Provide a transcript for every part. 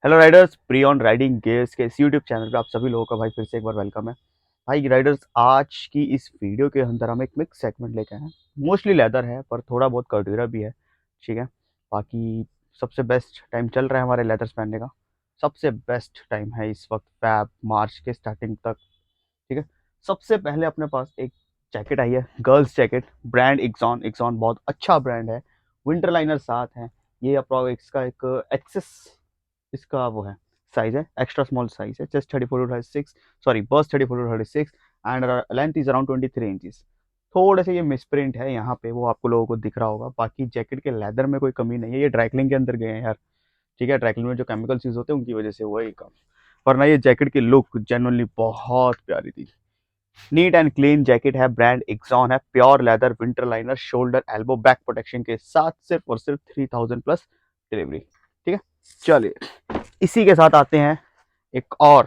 Hello Riders, pre on riding gears के इस YouTube channel पे आप सभी लोगों का भाई फिर से एक बार वेलकम है। भाई राइडर्स, आज की इस वीडियो के अंदर हम एक मिक्स सेगमेंट लेके आए हैं। मोस्टली लेदर है पर थोड़ा बहुत कर्टुरा भी है। ठीक है। बाकी सबसे बेस्ट टाइम चल रहा है हमारे लेदर्स पहनने का। सबसे बेस्ट टाइम है इस वक्त फैब मार्च के स्टार्टिंग तक। ठीक है। सबसे पहले अपने पास एक जैकेट आई है, गर्ल्स जैकेट, ब्रांड इक्सॉन। इक्सॉन बहुत अच्छा ब्रांड है। विंटर लाइनर साथ है। ये अप्रोक्स इसका एक एक्सेस, इसका वो है, साइज है एक्स्ट्रा स्मॉल साइज है, चेस्ट 34 to 36, सॉरी बस 34 to 36 and length is around 23 inches. थोड़े से ये मिसप्रिंट है यहाँ पे, वो आपको लोगों को दिख रहा होगा। बाकी जैकेट के लेदर में कोई कमी नहीं है, ये ड्राइकलिंग के अंदर गए हैं यार। ठीक है, ड्राइकलिंग में जो केमिकल्स यूज होते हैं उनकी वजह से हुआ ये काम, वरना ये जैकेट की लुक जेनुअनली बहुत प्यारी थी। नीट एंड क्लीन जैकेट है, ब्रांड एक्सॉन है, pure leather, winter liner, shoulder elbow back protection के साथ सिर्फ और सिर्फ 3000 प्लस डिलीवरी। ठीक है। चलिए इसी के साथ आते हैं एक और।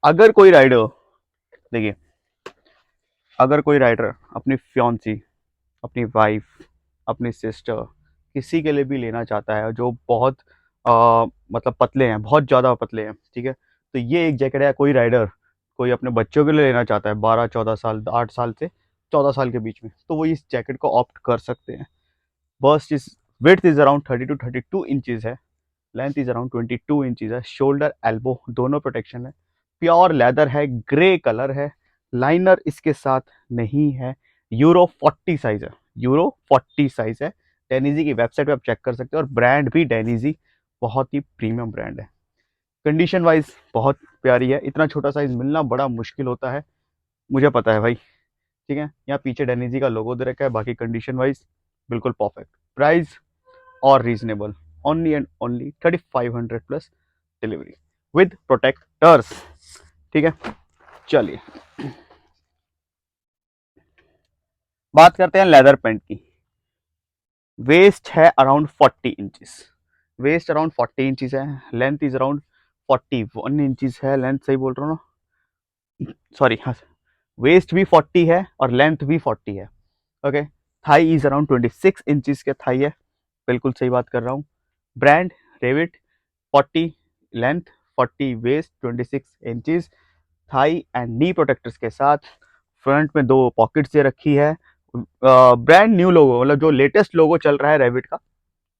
अगर कोई राइडर, देखिए, अगर कोई राइडर अपनी फियांसी, अपनी वाइफ, अपनी सिस्टर, किसी के लिए भी लेना चाहता है जो बहुत मतलब पतले हैं, बहुत ज़्यादा पतले हैं, ठीक है, तो ये एक जैकेट है। कोई राइडर कोई अपने बच्चों के लिए लेना चाहता है, 12 14 साल, 8 साल से 14 साल के बीच में, तो वो इस जैकेट को ऑप्ट कर सकते हैं। Bust is width is around 30 to 32 inches है। लेंथ इज अराउंड 22 इंचज है। शोल्डर एल्बो दोनों प्रोटेक्शन है। प्योर लेदर है, ग्रे कलर है। लाइनर इसके साथ नहीं है। यूरो 40 साइज है। यूरो 40 साइज है। डेनिजी की वेबसाइट पे आप चेक कर सकते हो, और ब्रांड भी डेनिजी, बहुत ही प्रीमियम ब्रांड है। कंडीशन वाइज बहुत प्यारी है। इतना छोटा साइज मिलना बड़ा मुश्किल होता है, मुझे पता है भाई। ठीक है, यहाँ पीछे डेनिजी का लोगो दे रखा है, बाकी कंडीशन वाइज बिल्कुल परफेक्ट। प्राइस और reasonable, only and only 3500 plus delivery with protectors. ठीक है। चलिए बात करते हैं लेदर पैंट की। वेस्ट है around 40 inches. Waist around 40 inches है। लेंथ इज अराउंड 41 इंचज है। लेंथ सही बोल रहा हूँ ना, सॉरी, हाँ। वेस्ट भी 40 है और लेंथ भी 40 है। Okay. Thigh is around 26 inches के थाई है। बिल्कुल सही बात कर रहा हूँ। Brand Revit, 40 length, 40 waist, 26 inches. Thigh and knee protectors के साथ। फ्रंट में दो पॉकेट्स दे रखी है। ब्रांड न्यू लोगो, मतलब जो लेटेस्ट लोगो चल रहा है रेविट का,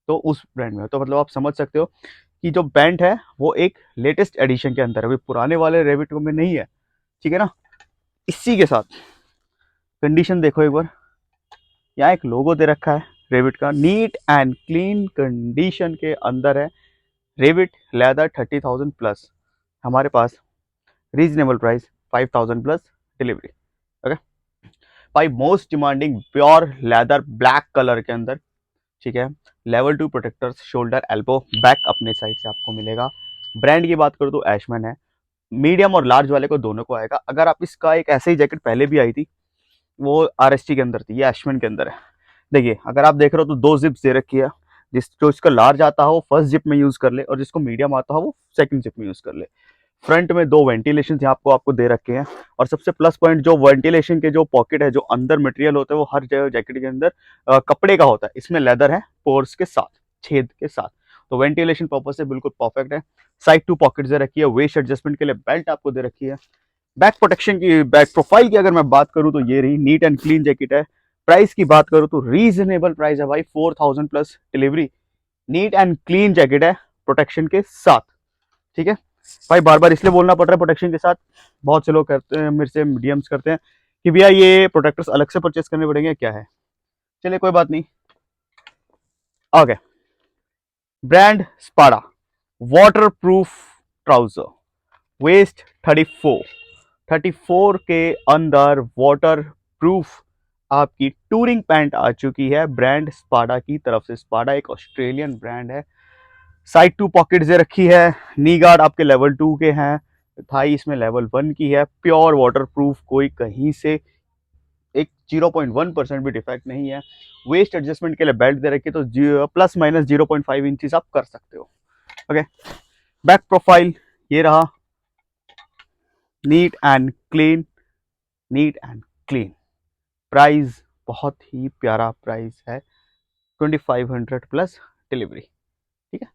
तो उस ब्रांड में, तो मतलब आप समझ सकते हो कि जो बैंड है वो एक लेटेस्ट एडिशन के अंदर है, अभी पुराने वाले रेविट में नहीं है। ठीक है ना। इसी के साथ कंडीशन देखो एक बार, यहाँ एक लोगो दे रखा है रेविट का, नीट एंड क्लीन कंडीशन के अंदर है। रेविट लेदर 30,000 प्लस, हमारे पास reasonable price 5,000 plus delivery. Okay. भाई most demanding pure leather black colour के अंदर। ठीक है। Level 2 protectors, shoulder elbow back अपने साइड से आपको मिलेगा। ब्रांड की बात करूँ तो एशमैन है। मीडियम और लार्ज वाले को दोनों को आएगा। अगर आप इसका एक ऐसे ही जैकेट पहले भी आई थी, वो आरएसटी के अंदर थी, ये एशमैन के अंदर है। देखिए, अगर आप देख रहे हो तो दो जिप्स दे रखी है। जो इसका लार्ज आता हो वो फर्स्ट जिप में यूज कर ले, और जिसको मीडियम आता हो वो सेकंड जिप में यूज कर ले। फ्रंट में दो वेंटिलेशन यहाँ आपको दे रखे हैं। और सबसे प्लस पॉइंट, जो वेंटिलेशन के जो पॉकेट है, जो अंदर मटेरियल होता है, वो हर जगह जैकेट के अंदर कपड़े का होता है। इसमें लेदर है, पोर्स के साथ, छेद के साथ, तो वेंटिलेशन पर्पज से बिल्कुल परफेक्ट है। साइड टू पॉकेट दे रखी है। वेस्ट एडजस्टमेंट के लिए बेल्ट आपको दे रखी है। बैक प्रोटेक्शन की, बैक प्रोफाइल की अगर मैं बात करूं तो ये रही, नीट एंड क्लीन जैकेट है। प्राइस की बात करूं तो रीजनेबल प्राइस है भाई, 4000 plus delivery. NEET and clean jacket है प्रोटेक्शन के साथ। ठीक है। भाई बार बार इसलिए बोलना पड़ रहा है प्रोटेक्शन के साथ, बहुत से लोग करते हैं, मेरे से डीएम्स करते हैं कि भैया ये प्रोटेक्टर्स अलग से परचेस करने पड़ेंगे क्या है। चलिए कोई बात नहीं। Okay. Brand Spada, water proof trouser, waist 34 के अंदर वाटर प्रूफ आपकी टूरिंग पैंट आ चुकी है, ब्रांड स्पाडा की तरफ से। स्पाडा एक ऑस्ट्रेलियन ब्रांड है। साइड टू पॉकेट दे रखी है। नी गार्ड आपके लेवल 2 के हैं। थाई इसमें लेवल 1 की है। प्योर वाटर प्रूफ, कोई कहीं से एक 0.1% भी डिफेक्ट नहीं है। वेस्ट एडजस्टमेंट के लिए बेल्ट दे रखी है, तो प्लस माइनस 0.5 इंचज आप कर सकते हो। ओके। बैक प्रोफाइल ये रहा, NEET and clean, NEET and clean. Price बहुत ही प्यारा प्राइस है, 2500 प्लस डिलीवरी। ठीक है।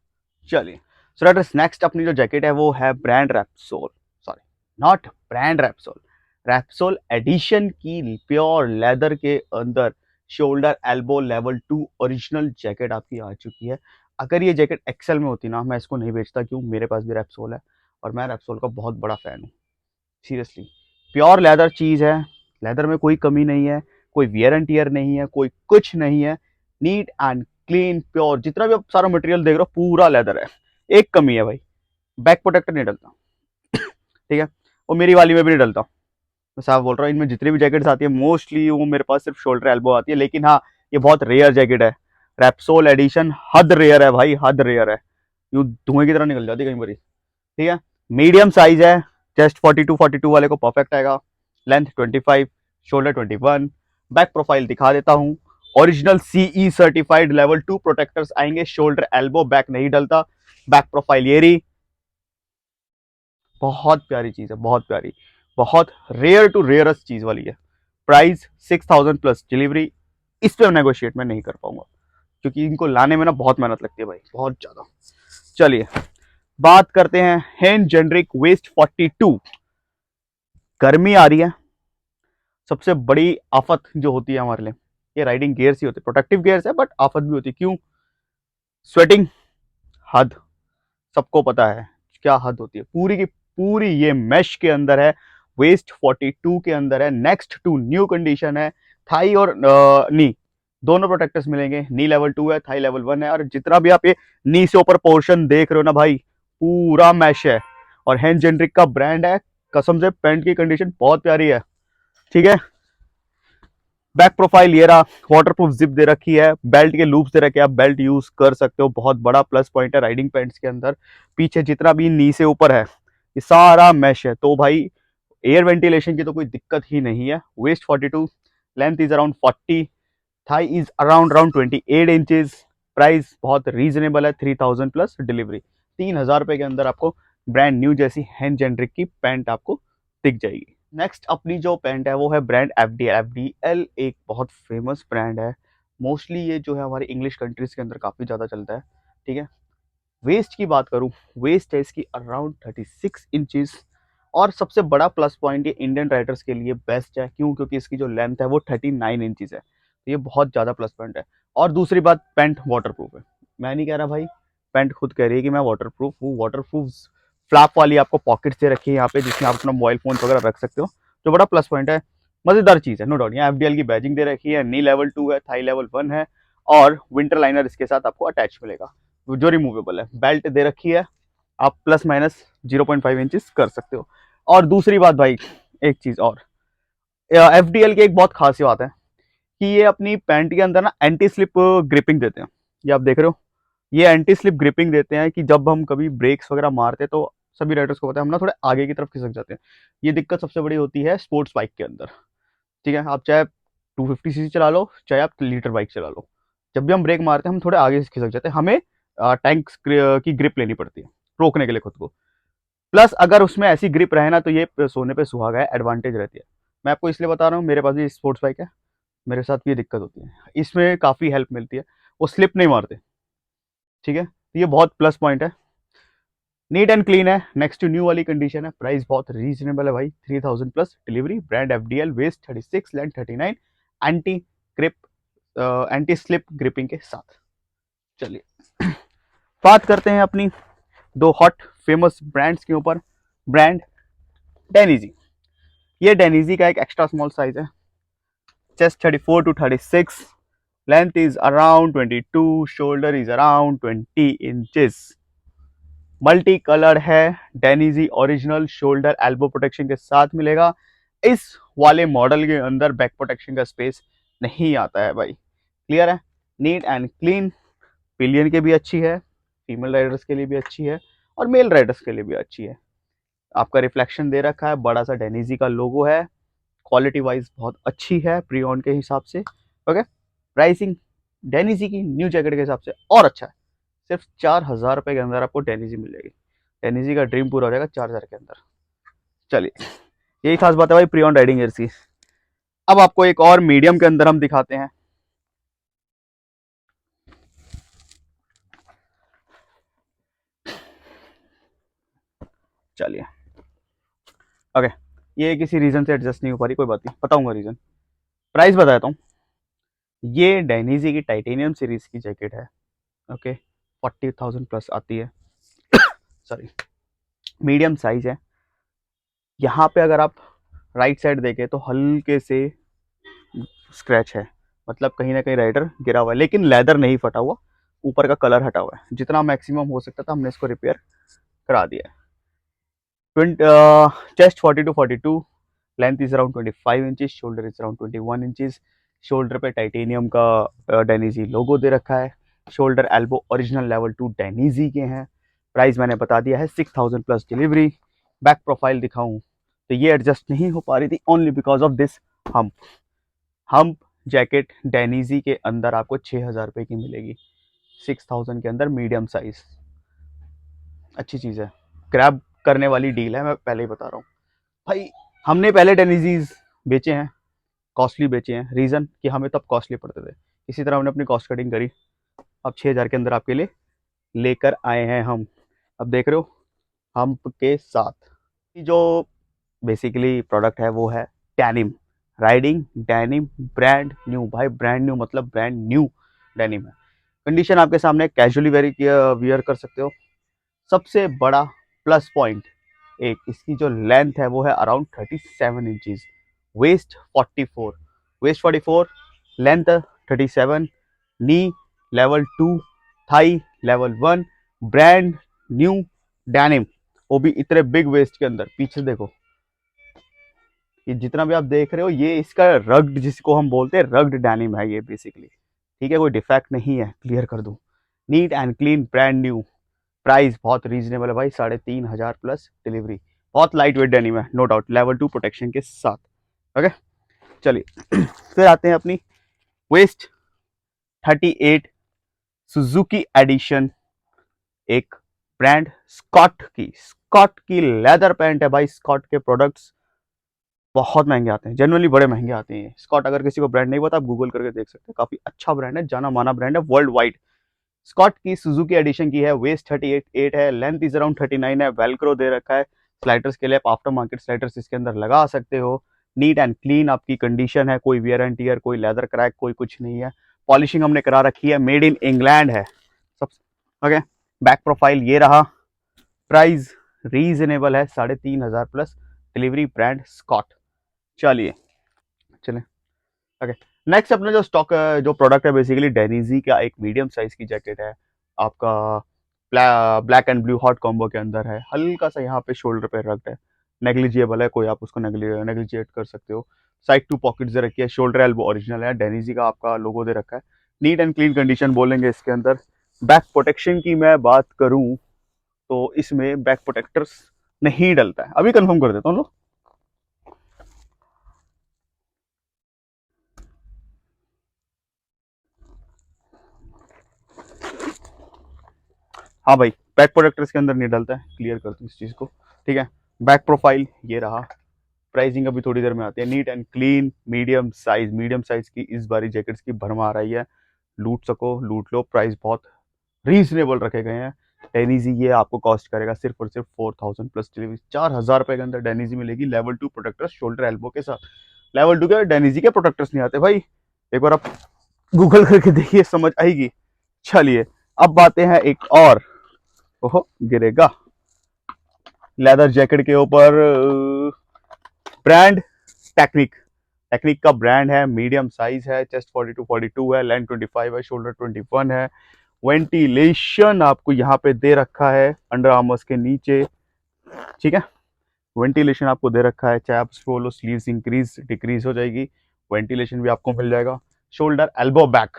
चलिए सो राइटर्स नेक्स्ट अपनी जो जैकेट है वो है brand Repsol, sorry not brand Repsol, Repsol edition की प्योर लेदर के अंदर shoulder elbow level 2 original jacket आपकी आ चुकी है। अगर ये जैकेट एक्सेल में होती ना, मैं इसको नहीं बेचता, क्यों, मेरे पास भी रैप्सोल है और मैं रैप्सोल का बहुत बड़ा फैन हूँ। सीरियसली प्योर लेदर चीज़ है, लेदर में कोई कमी नहीं है, कोई वियर एंड टियर नहीं है, कोई कुछ नहीं है, नीट एंड क्लीन प्योर, जितना भी आप सारा मटेरियल देख रहे हो पूरा लेदर है। एक कमी है भाई, बैक प्रोटेक्टर नहीं डलता, ठीक है, वो मेरी वाली में भी नहीं डलता। मैं साफ बोल रहा हूँ, इनमें जितनी भी जैकेट्स आती है मोस्टली वो मेरे पास सिर्फ शोल्डर एल्बो आती है, लेकिन हाँ ये बहुत रेयर जैकेट है, रैप्सोल एडिशन हद रेयर है भाई, हद रेयर है, यूँ धुएं की तरह निकल जाती है कहीं पर, ठीक है। मीडियम साइज है, चेस्ट 42 वाले को परफेक्ट आएगा, लेंथ 25, शोल्डर 21, बैक प्रोफाइल दिखा देता हूँ, original CE certified level 2 protectors आएंगे, शोल्डर एल्बो बैक नहीं डलता, बैक प्रोफाइल ये रही, बहुत प्यारी चीज है, बहुत प्यारी, बहुत रेयर टू रेयरस्ट चीज वाली है। प्राइस 6000 प्लस डिलीवरी, इस पे नेगोशिएट मैं नहीं कर पाऊंगा क्योंकि इनको लाने में ना बहुत मेहनत लगती है भाई, बहुत ज्यादा। चलिए बात करते हैं हेन जेनरिक वेस्ट 42। गर्मी आ रही है, सबसे बड़ी आफत जो होती है हमारे लिए, ये राइडिंग गियर्स ही होते हैं, प्रोटेक्टिव गियर्स है बट आफत भी होती है, क्यों, स्वेटिंग हद, सबको पता है क्या हद होती है, पूरी की पूरी ये मैश के अंदर है, वेस्ट 42 के अंदर है, नेक्स्ट टू न्यू कंडीशन है, थाई और नी दोनों प्रोटेक्टर्स मिलेंगे, नी लेवल 2 है, थाई लेवल 1 है, और जितना भी आप ये नी से ऊपर पोर्शन देख रहे हो ना भाई, पूरा मैश है, और हैंड जेनरिक का ब्रांड है, कसम से पैंट की कंडीशन बहुत प्यारी है, ठीक है। बैक प्रोफाइल ये रहा, वाटरप्रूफ जिप दे रखी है, बेल्ट के लूप्स दे रखे हैं, आप बेल्ट यूज कर सकते हो, बहुत बड़ा प्लस पॉइंट है राइडिंग पैंट्स के अंदर। पीछे जितना भी नी से ऊपर है ये सारा मैश है, तो भाई एयर वेंटिलेशन की तो कोई दिक्कत ही नहीं है। Waist 42, length is around 40, thigh is around 28 inches, price बहुत रीजनेबल है, 3000 प्लस डिलीवरी, 3000 रुपए के अंदर आपको ब्रांड न्यू जैसी हैंड जेनरिक की पैंट आपको दिख जाएगी। नेक्स्ट अपनी जो पैंट है वो है ब्रांड एफडीएल। एफडीएल एक बहुत फेमस ब्रांड है, मोस्टली ये जो है हमारी इंग्लिश कंट्रीज के अंदर काफ़ी ज़्यादा चलता है, ठीक है। वेस्ट की बात करूँ, वेस्ट है इसकी अराउंड 36 इंचेस, और सबसे बड़ा प्लस पॉइंट ये इंडियन राइडर्स के लिए बेस्ट है, क्यों, क्योंकि इसकी जो लेंथ है वो 39 इंचेस है, तो ये बहुत ज़्यादा प्लस पॉइंट है। और दूसरी बात, पैंट वाटर प्रूफ है, मैं नहीं कह रहा भाई, पैंट खुद कह रही है कि मैं वाटर प्रूफ हूँ, वाटर प्रूफ फ्लैप वाली आपको पॉकेट से रखी है यहाँ पे, जिसमें आप अपना मोबाइल फोन वगैरह रख सकते हो, जो बड़ा प्लस पॉइंट है, मजेदार चीज़ है, नो डाउट। यहाँ एफडीएल की बैजिंग दे रखी है, नी लेवल 2 है, थाई लेवल 1 है, और विंटर लाइनर इसके साथ आपको अटैच मिलेगा जो रिमूवेबल है, बेल्ट दे रखी है, आप प्लस माइनस 0.5 इंचेस कर सकते हो। और दूसरी बात भाई, एक चीज़ और, एफडीएल की एक बहुत खास बात है कि ये अपनी पैंट के अंदर ना एंटी स्लिप ग्रिपिंग देते हैं, ये आप देख रहे हो, ये एंटी स्लिप ग्रिपिंग देते हैं कि जब हम कभी ब्रेक्स वगैरह मारते हैं तो सभी राइडर्स को पता है हम ना थोड़े आगे की तरफ खिसक जाते हैं, ये दिक्कत सबसे बड़ी होती है स्पोर्ट्स बाइक के अंदर, ठीक है। आप चाहे 250 सीसी चला लो, चाहे आप लीटर बाइक चला लो, जब भी हम ब्रेक मारते हैं हम थोड़े आगे से खिसक जाते हैं, हमें टैंक की ग्रिप लेनी पड़ती है रोकने के लिए खुद को, प्लस अगर उसमें ऐसी ग्रिप रहे ना तो ये सोने पे सुहागा है, एडवांटेज रहती है। मैं आपको इसलिए बता रहा हूँ, मेरे पास भी स्पोर्ट्स बाइक है, मेरे साथ भी ये दिक्कत होती है, इसमें काफ़ी हेल्प मिलती है, वो स्लिप नहीं मारते, ठीक है, तो ये बहुत प्लस पॉइंट है, नीट एंड क्लीन है, नेक्स्ट टू न्यू वाली कंडीशन है, प्राइस बहुत रीजनेबल है भाई, 3000 plus delivery, brand FDL, waist 36, length 39, anti grip anti slip gripping के साथ। चलिए बात करते हैं अपनी दो हॉट फेमस ब्रांड्स के ऊपर। ब्रांड डेनिजी, ये डेनिजी का एक एक्स्ट्रा स्मॉल साइज है, chest 34 to 36, length is around 22, shoulder is around 20 inches, multi colour है, डेनिजी ओरिजिनल शोल्डर एल्बो प्रोटेक्शन के साथ मिलेगा। इस वाले मॉडल के अंदर बैक प्रोटेक्शन का स्पेस नहीं आता है भाई, क्लियर है, नीट एंड क्लीन, पिलियन के भी अच्छी है, फीमेल राइडर्स के लिए भी अच्छी है, और मेल राइडर्स के लिए भी अच्छी है, आपका रिफ्लेक्शन दे रखा है, बड़ा सा डेनिजी का लोगो है, क्वालिटी वाइज बहुत अच्छी है प्री ऑन के हिसाब से, ओके। प्राइसिंग डेनिजी की न्यू जैकेट के हिसाब से और अच्छा है, सिर्फ 4000 रुपये के अंदर आपको डेनिजी मिल जाएगी, डेनिजी का ड्रीम पूरा हो जाएगा 4000 के अंदर। चलिए यही खास बात है भाई प्री ऑन राइडिंग गियर्स की। अब आपको एक और मीडियम के अंदर हम दिखाते हैं, चलिए ओके, ये किसी रीजन से एडजस्ट नहीं हो पा रही, कोई बात नहीं, बताऊंगा रीजन। प्राइस बताता हूँ। ये डायनीजी की टाइटेनियम सीरीज की जैकेट है। ओके, 40,000 प्लस आती है। सॉरी, मीडियम साइज है। यहाँ पे अगर आप राइट साइड देखें तो हल्के से स्क्रैच है, मतलब कहीं ना कहीं राइडर गिरा हुआ है, लेकिन लेदर नहीं फटा हुआ, ऊपर का कलर हटा हुआ है। जितना मैक्सिमम हो सकता था हमने इसको रिपेयर करा दिया है। Chest 40 to 42, length is around 25 inches, shoulder is around 21 inches. Shoulder पे टाइटेनियम का डेनीजी लोगो दे रखा है। शोल्डर एल्बो ओरिजिनल लेवल 2 डेनीजी के हैं। प्राइस मैंने बता दिया है, 6,000 प्लस डिलीवरी। बैक प्रोफाइल दिखाऊं तो ये एडजस्ट नहीं हो पा रही थी, only because of this hump. Hump jacket Dainese के अंदर आपको 6,000 रुपये की मिलेगी, 6,000 के अंदर मीडियम साइज। अच्छी चीज़ है, ग्रैब करने वाली डील है, मैं पहले ही बता रहा हूँ भाई। हमने पहले डेनीजीज बेचे हैं, कॉस्टली बेचे हैं, रीज़न कि हमें तब कॉस्टली पड़ते थे। इसी तरह हमने अपनी कॉस्ट कटिंग करी, अब 6,000 के अंदर आपके लिए लेकर आए हैं हम। अब देख रहे हो हम्प के साथ जो बेसिकली प्रोडक्ट है वो है denim, riding denim, brand new. भाई ब्रांड न्यू मतलब ब्रांड न्यू डेनिम है। कंडीशन आपके सामने, कैजुअली वियर कर सकते हो। सबसे बड़ा प्लस पॉइंट एक, इसकी जो लेंथ है वो है अराउंड 37 इंचज, वेस्ट 44, वेस्ट 44, लेंथ 37, knee level 2, thigh level 1, brand new denim, वो भी इतने बिग वेस्ट के अंदर। पीछे देखो, ये जितना भी आप देख रहे हो ये इसका रग्ड, जिसको हम बोलते हैं रग्ड डेनिम है ये बेसिकली। ठीक है, कोई डिफेक्ट नहीं है, क्लियर कर दूं। NEET and clean, brand new. Price बहुत रीजनेबल है भाई, 3,500 प्लस डिलीवरी। बहुत लाइट वेट डेनिम है, नो डाउट, लेवल 2 प्रोटेक्शन के साथ। ओके चलिए फिर आते हैं अपनी वेस्ट 38 सुजुकी एडिशन, एक ब्रांड स्कॉट की लेदर पैंट है भाई। स्कॉट के प्रोडक्ट्स बहुत महंगे आते हैं, जनरली बड़े महंगे आते हैं। स्कॉट अगर किसी को ब्रांड नहीं पता आप गूगल करके देख सकते हैं, काफी अच्छा ब्रांड है, जाना माना ब्रांड है वर्ल्ड वाइड। स्कॉट की सुजुकी एडिशन की है, वेस्ट 38 है, लेंथ इज अराउंड 39 है, वेलक्रो दे रखा है स्लाइडर्स के लिए, आप आफ्टर मार्केट स्लाइडर्स इसके अंदर लगा सकते हो। नीट एंड क्लीन आपकी कंडीशन है, कोई वियर एंड टीयर, कोई लेदर क्रैक, कोई कुछ नहीं है। पॉलिशिंग हमने करा रखी है, मेड इन इंग्लैंड है सब। ओके, बैक प्रोफाइल ये रहा। प्राइस रीजनेबल है, 3,500 प्लस डिलीवरी, ब्रांड स्कॉट। चलिए चलें ओके, नेक्स्ट अपना जो स्टॉक जो प्रोडक्ट है बेसिकली डेनीजी का एक मीडियम साइज की जैकेट है आपका, black and blue hot combo के अंदर है। हल्का सा यहाँ पे शोल्डर पे रग्ड है, नेग्लिजिएबल है, कोई आप उसको नेग्लिजिएट कर सकते हो। साइड 2 पॉकेट्स दे रखी है, शोल्डर एल्बो ओरिजिनल है, डेनीजी का आपका लोगो दे रखा है। नीट एंड क्लीन कंडीशन बोलेंगे इसके अंदर। बैक प्रोटेक्शन की मैं बात करूं तो इसमें बैक प्रोटेक्टर्स नहीं डलता है, अभी कंफर्म कर देता हूँ। हाँ भाई, बैक प्रोटेक्टर्स के अंदर नहीं डलता है, क्लियर कर दूँ इस चीज़ को। ठीक है, बैक प्रोफाइल ये रहा। प्राइसिंग अभी थोड़ी देर में आती है। Neat and clean medium size की इस बारी जैकेट्स की भरमा आ रही है, लूट सको लूट लो। प्राइस बहुत रीजनेबल रखे गए हैं। डेनीजी ये आपको कॉस्ट करेगा सिर्फ और सिर्फ 4,000 प्लस डिलीवरी, 4,000 रुपये के अंदर डेनीजी मिलेगी लेवल 2 प्रोटेक्टर्स शोल्डर एल्बो के साथ। लेवल 2 के डेनीजी के प्रोटेक्टर्स नहीं आते भाई, एक बार आप गूगल करके देखिए, समझ आएगी। चलिए अब बातें हैं एक और, ओहो गिरेगा, लेदर जैकेट के ऊपर। ब्रांड टेक्निक, टेक्निक का ब्रांड है, मीडियम साइज है, चेस्ट 40 to 42 है, लेंथ 25 है, शोल्डर 21 है। वेंटिलेशन आपको यहाँ पे दे रखा है अंडर आर्मर्स के नीचे। ठीक है, वेंटिलेशन आपको दे रखा है, चाहे आप बोलो स्लीव्स इंक्रीज डिक्रीज हो जाएगी, वेंटिलेशन भी आपको मिल जाएगा। शोल्डर एल्बो बैक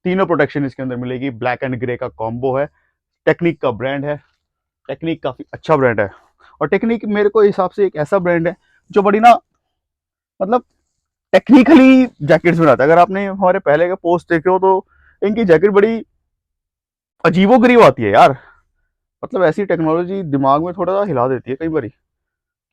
तीनों प्रोटेक्शन इसके अंदर मिलेगी। ब्लैक एंड ग्रे का कॉम्बो है, टेक्निक का ब्रांड है। टेक्निक काफी अच्छा ब्रांड है, और टेक्निक मेरे को हिसाब से एक ऐसा ब्रांड है जो बड़ी ना, मतलब टेक्निकली जैकेट्स बनाता है। अगर आपने हमारे पहले के पोस्ट देखे हो तो इनकी जैकेट बड़ी अजीबोगरीब आती है यार, मतलब ऐसी टेक्नोलॉजी दिमाग में थोड़ा सा हिला देती है कई बार।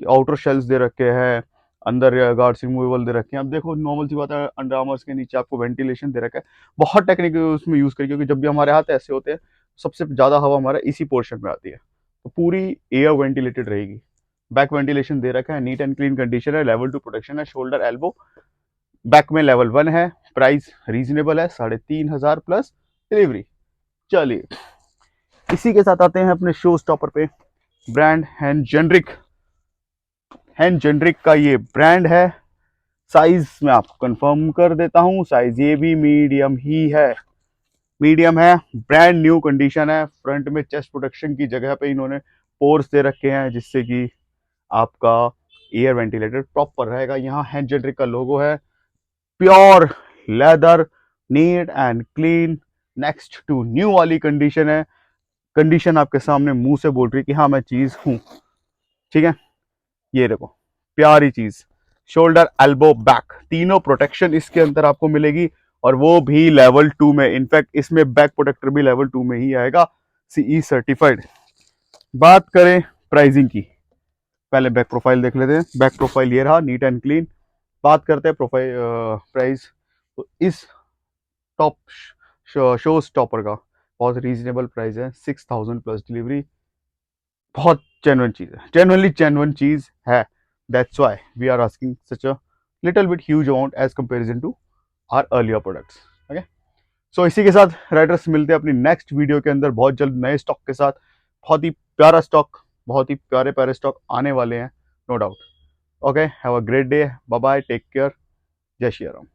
आउटर शेल्स दे रखे हैं, अंदर गार्ड्स रिमूवेबल दे रखे हैं। अब देखो नॉर्मल सी बात है, अंडर आर्मर्स के नीचे आपको वेंटिलेशन दे रखा है, बहुत टेक्निक उसमें यूज करी, क्योंकि जब भी हमारे हाथ ऐसे होते हैं सबसे ज्यादा हवा हमारा इसी पोर्शन में आती है। तो पूरी एयर वेंटिलेटेड रहेगी। बैक वेंटिलेशन दे रखा है, नीट एंड क्लीन कंडीशन है, लेवल 2 प्रोटेक्शन है, शोल्डर एल्बो बैक में लेवल 1 है, प्राइस रीजनेबल है 3,500 प्लस डिलीवरी। चलिए इसी के साथ आते हैं अपने शो स्टॉपर पे। ब्रांड हैंड जेनरिक का ये ब्रांड है। साइज मैं आपको कंफर्म कर देता हूँ, साइज ये भी मीडियम ही है, मीडियम है। ब्रांड न्यू कंडीशन है। फ्रंट में चेस्ट प्रोटेक्शन की जगह पे इन्होंने पोर्स दे रखे हैं जिससे कि आपका एयर वेंटिलेटेड प्रॉपर रहेगा। यहाँ हैंड जेनरिक का लोगो है, pure leather, neat and clean, next to new वाली कंडीशन है। कंडीशन आपके सामने मुंह से बोल रही है कि हाँ मैं चीज हूं, ठीक है। ये देखो प्यारी चीज, शोल्डर एल्बो बैक तीनों प्रोटेक्शन इसके अंदर आपको मिलेगी, और वो भी लेवल 2 में। इनफैक्ट इसमें बैक प्रोटेक्टर भी लेवल 2 में ही आएगा, सीई सर्टिफाइड। बात करें प्राइसिंग की, पहले बैक प्रोफाइल देख लेते हैं। बैक प्रोफाइल ये रहा, नीट एंड क्लीन। बात करते हैं प्रोफाइल प्राइस, तो इस टॉप शो स्टॉपर का बहुत रीजनेबल प्राइस है, 6,000 प्लस डिलीवरी। बहुत जेन्युइन चीज है, जेन्युइनली जेन्युइन चीज है। That's why we are asking such a little bit huge amount as comparison to our earlier products. Okay, so इसी के साथ राइडर्स मिलते हैं अपनी नेक्स्ट वीडियो के अंदर बहुत जल्द नए स्टॉक के साथ। बहुत ही प्यारा स्टॉक, बहुत ही प्यारे प्यारे स्टॉक आने वाले हैं, no doubt. Okay, have a great day, bye bye, take care, जय श्री राम।